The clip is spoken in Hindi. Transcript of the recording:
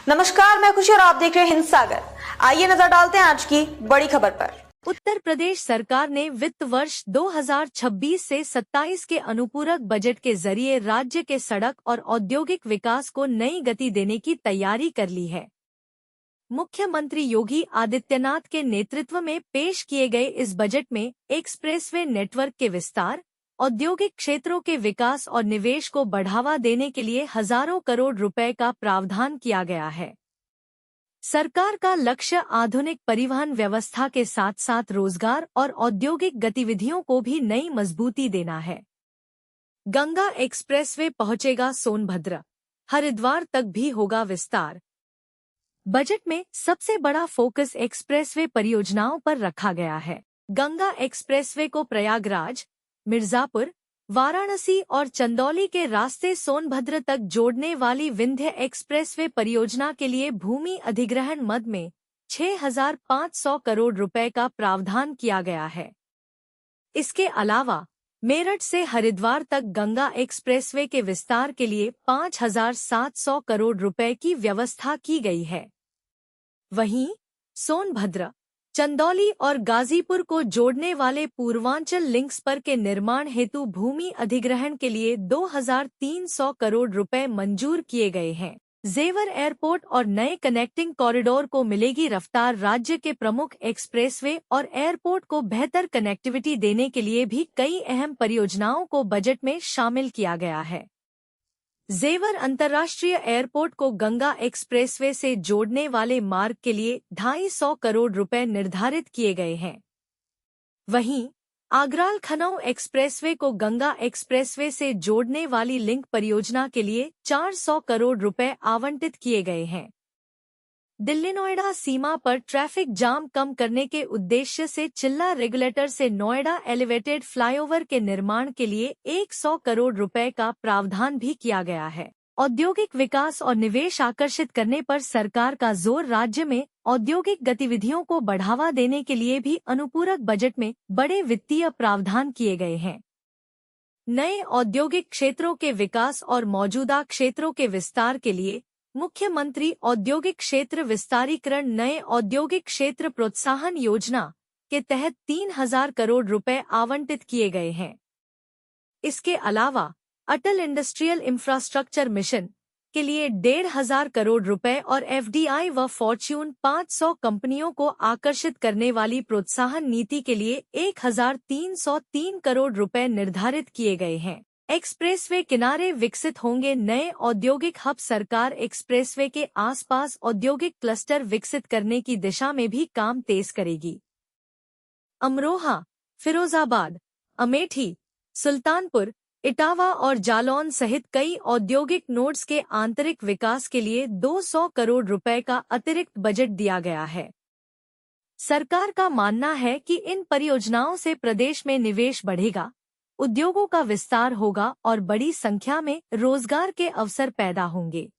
नमस्कार, मैं खुशी और आप देख रहे हैं हिंद सागर। आइए नजर डालते हैं आज की बड़ी खबर पर। उत्तर प्रदेश सरकार ने वित्त वर्ष 2026 से 27 के अनुपूरक बजट के जरिए राज्य के सड़क और औद्योगिक विकास को नई गति देने की तैयारी कर ली है। मुख्यमंत्री योगी आदित्यनाथ के नेतृत्व में पेश किए गए इस बजट में एक्सप्रेसवे नेटवर्क के विस्तार, औद्योगिक क्षेत्रों के विकास और निवेश को बढ़ावा देने के लिए हजारों करोड़ रुपए का प्रावधान किया गया है। सरकार का लक्ष्य आधुनिक परिवहन व्यवस्था के साथ साथ रोजगार और औद्योगिक गतिविधियों को भी नई मजबूती देना है। गंगा एक्सप्रेसवे पहुंचेगा सोनभद्र, हरिद्वार तक भी होगा विस्तार। बजट में सबसे बड़ा फोकस एक्सप्रेसवे परियोजनाओं पर रखा गया है। गंगा एक्सप्रेसवे को प्रयागराज, मिर्जापुर, वाराणसी और चंदौली के रास्ते सोनभद्र तक जोड़ने वाली विंध्य एक्सप्रेसवे परियोजना के लिए भूमि अधिग्रहण मद में 6,500 करोड़ रुपए का प्रावधान किया गया है। इसके अलावा मेरठ से हरिद्वार तक गंगा एक्सप्रेसवे के विस्तार के लिए 5,700 करोड़ रुपए की व्यवस्था की गई है। वहीं सोनभद्र, चंदौली और गाजीपुर को जोड़ने वाले पूर्वांचल लिंक स्पर के निर्माण हेतु भूमि अधिग्रहण के लिए 2,300 करोड़ रुपए मंजूर किए गए हैं। जेवर एयरपोर्ट और नए कनेक्टिंग कॉरिडोर को मिलेगी रफ्तार। राज्य के प्रमुख एक्सप्रेसवे और एयरपोर्ट को बेहतर कनेक्टिविटी देने के लिए भी कई अहम परियोजनाओं को बजट में शामिल किया गया है। जेवर अंतर्राष्ट्रीय एयरपोर्ट को गंगा एक्सप्रेसवे से जोड़ने वाले मार्ग के लिए 250 करोड़ रुपए निर्धारित किए गए हैं। वहीं आगरा लखनऊ एक्सप्रेसवे को गंगा एक्सप्रेसवे से जोड़ने वाली लिंक परियोजना के लिए 400 करोड़ रुपए आवंटित किए गए हैं। दिल्ली नोएडा सीमा पर ट्रैफिक जाम कम करने के उद्देश्य से चिल्ला रेगुलेटर से नोएडा एलिवेटेड फ्लाईओवर के निर्माण के लिए 100 करोड़ रुपए का प्रावधान भी किया गया है। औद्योगिक विकास और निवेश आकर्षित करने पर सरकार का जोर। राज्य में औद्योगिक गतिविधियों को बढ़ावा देने के लिए भी अनुपूरक बजट में बड़े वित्तीय प्रावधान किए गए हैं। नए औद्योगिक क्षेत्रों के विकास और मौजूदा क्षेत्रों के विस्तार के लिए मुख्यमंत्री औद्योगिक क्षेत्र विस्तारीकरण नए औद्योगिक क्षेत्र प्रोत्साहन योजना के तहत 3,000 करोड़ रुपए आवंटित किए गए हैं। इसके अलावा अटल इंडस्ट्रियल इंफ्रास्ट्रक्चर मिशन के लिए 1,500 करोड़ रुपए और एफडीआई व फॉर्च्यून 500 कंपनियों को आकर्षित करने वाली प्रोत्साहन नीति के लिए 1,303 करोड़ रुपए निर्धारित किए गए हैं। एक्सप्रेसवे किनारे विकसित होंगे नए औद्योगिक हब। सरकार एक्सप्रेसवे के आसपास औद्योगिक क्लस्टर विकसित करने की दिशा में भी काम तेज करेगी। अमरोहा, फिरोजाबाद, अमेठी, सुल्तानपुर, इटावा और जालौन सहित कई औद्योगिक नोड्स के आंतरिक विकास के लिए 200 करोड़ रुपए का अतिरिक्त बजट दिया गया है। सरकार का मानना है कि इन परियोजनाओं से प्रदेश में निवेश बढ़ेगा, उद्योगों का विस्तार होगा और बड़ी संख्या में रोजगार के अवसर पैदा होंगे।